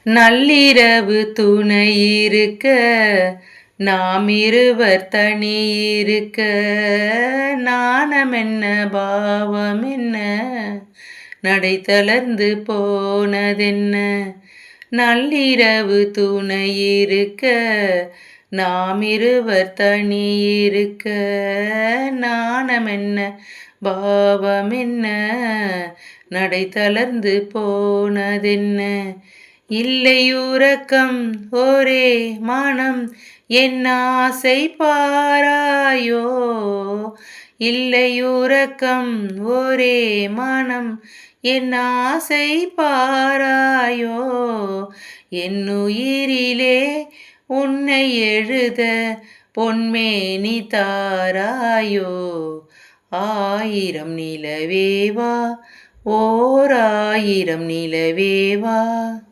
நள்ளிரவு துணையிருக்க நாம் இருவர் தனியிருக்க நாணமென்ன பாவமென்ன நடை தளர்ந்து போனதென்ன. நள்ளிரவு துணையிருக்க நாம் இருவர் தனியிருக்க நாணமென்ன பாவமென்ன நடை தளர்ந்து போனதென்ன. இல்லை உறக்கம் ஒரே மனம் என் ஆசை பாராயோ. இல்லை உறக்கம் ஒரே மனம் என் ஆசை பாராயோ. என் உயிரிலே உன்னை எழுத பொன்மேனி தாராயோ. ஆயிரம் நிலவேவா ஓர் ஆயிரம் நிலவேவா.